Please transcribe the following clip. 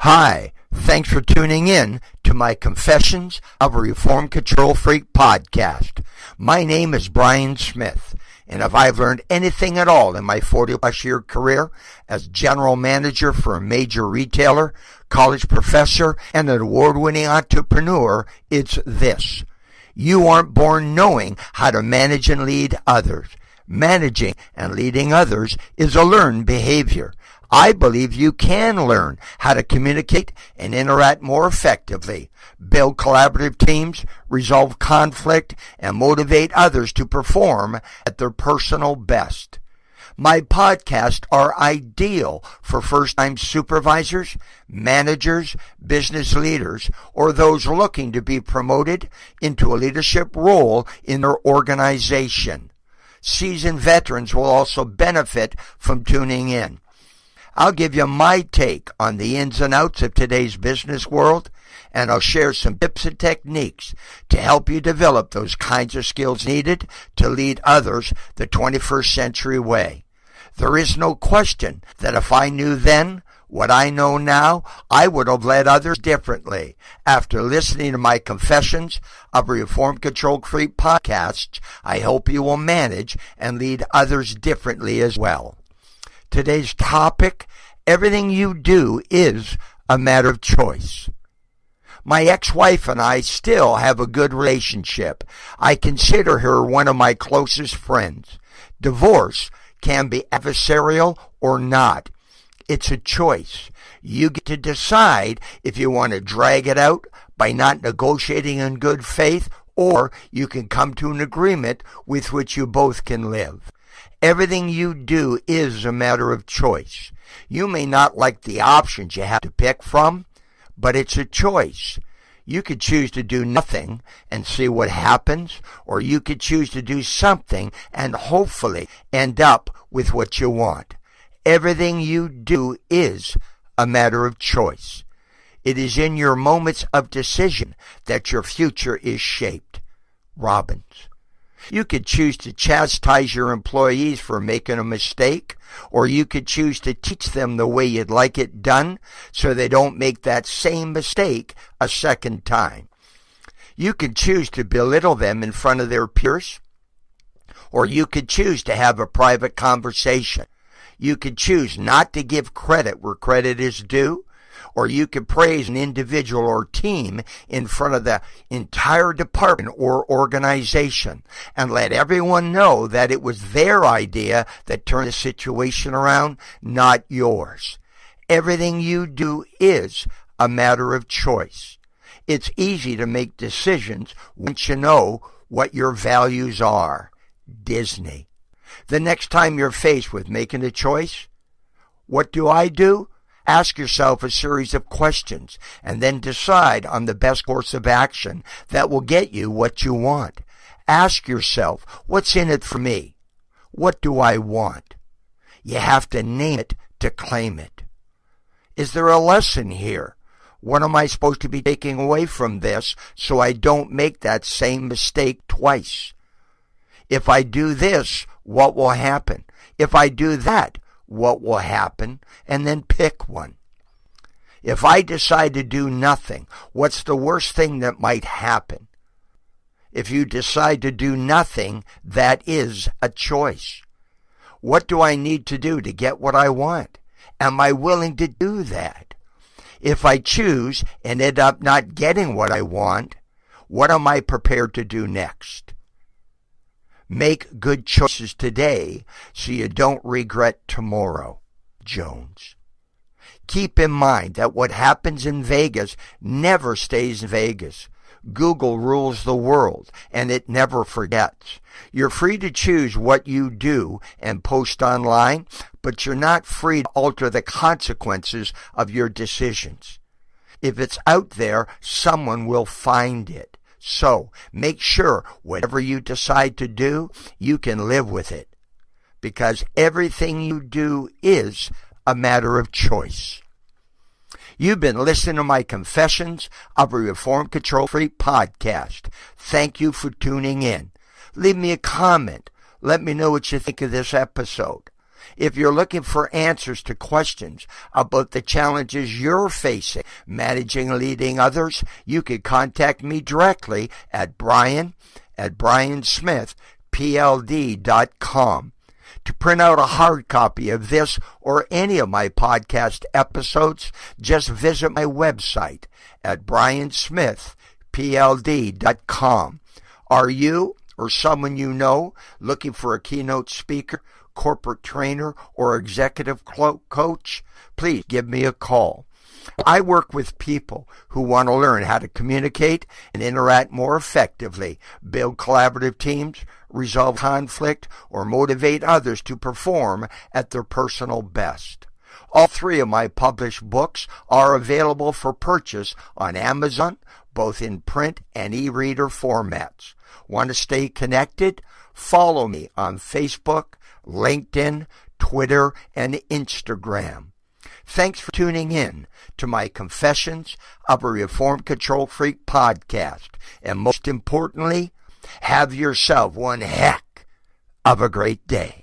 Hi, thanks for tuning in to my Confessions of a Reformed Control Freak podcast. My name is Brian Smith, and if I've learned anything at all in my 40-plus year career as general manager for a major retailer, college professor, and an award-winning entrepreneur, it's this. You aren't born knowing how to manage and lead others. Managing and leading others is a learned behavior. I believe you can learn how to communicate and interact more effectively, build collaborative teams, resolve conflict, and motivate others to perform at their personal best. My podcasts are ideal for first-time supervisors, managers, business leaders, or those looking to be promoted into a leadership role in their organization. Seasoned veterans will also benefit from tuning in. I'll give you my take on the ins and outs of today's business world, and I'll share some tips and techniques to help you develop those kinds of skills needed to lead others the 21st century way. There is no question that if I knew then what I know now, I would have led others differently. After listening to my Confessions of a Reformed Control Freak podcasts, I hope you will manage and lead others differently as well. Today's topic, everything you do is a matter of choice. My ex-wife and I still have a good relationship. I consider her one of my closest friends. Divorce can be adversarial or not. It's a choice. You get to decide if you want to drag it out by not negotiating in good faith, or you can come to an agreement with which you both can live. Everything you do is a matter of choice. You may not like the options you have to pick from, but it's a choice. You could choose to do nothing and see what happens, or you could choose to do something and hopefully end up with what you want. Everything you do is a matter of choice. It is in your moments of decision that your future is shaped. Robbins. You could choose to chastise your employees for making a mistake, or you could choose to teach them the way you'd like it done so they don't make that same mistake a second time. You could choose to belittle them in front of their peers, or you could choose to have a private conversation. You could choose not to give credit where credit is due, or you could praise an individual or team in front of the entire department or organization and let everyone know that it was their idea that turned the situation around, not yours. Everything you do is a matter of choice. It's easy to make decisions once you know what your values are. Disney. The next time you're faced with making a choice, what do? Ask yourself a series of questions and then decide on the best course of action that will get you what you want. Ask yourself, what's in it for me? What do I want? You have to name it to claim it. Is there a lesson here? What am I supposed to be taking away from this so I don't make that same mistake twice? If I do this, what will happen? If I do that, what will happen? And then pick one. If I decide to do nothing, what's the worst thing that might happen? If you decide to do nothing, that is a choice. What do I need to do to get what I want? Am I willing to do that? If I choose and end up not getting what I want, what am I prepared to do next? Make good choices today so you don't regret tomorrow. Jones. Keep in mind that what happens in Vegas never stays in Vegas. Google rules the world, and it never forgets. You're free to choose what you do and post online, but you're not free to alter the consequences of your decisions. If it's out there, someone will find it. So, make sure whatever you decide to do, you can live with it. Because everything you do is a matter of choice. You've been listening to my Confessions of a Reformed Control Freak podcast. Thank you for tuning in. Leave me a comment. Let me know what you think of this episode. If you're looking for answers to questions about the challenges you're facing managing and leading others, you can contact me directly at brian@briansmith.pld.com. To print out a hard copy of this or any of my podcast episodes, just visit my website at briansmith.pld.com. Are you or someone you know looking for a keynote speaker, corporate trainer, or executive coach? Please give me a call. I work with people who want to learn how to communicate and interact more effectively, build collaborative teams, resolve conflict, or motivate others to perform at their personal best. All 3 of my published books are available for purchase on Amazon, both in print and e-reader formats. Want to stay connected? Follow me on Facebook, LinkedIn, Twitter, and Instagram. Thanks for tuning in to my Confessions of a Reformed Control Freak podcast. And most importantly, have yourself one heck of a great day.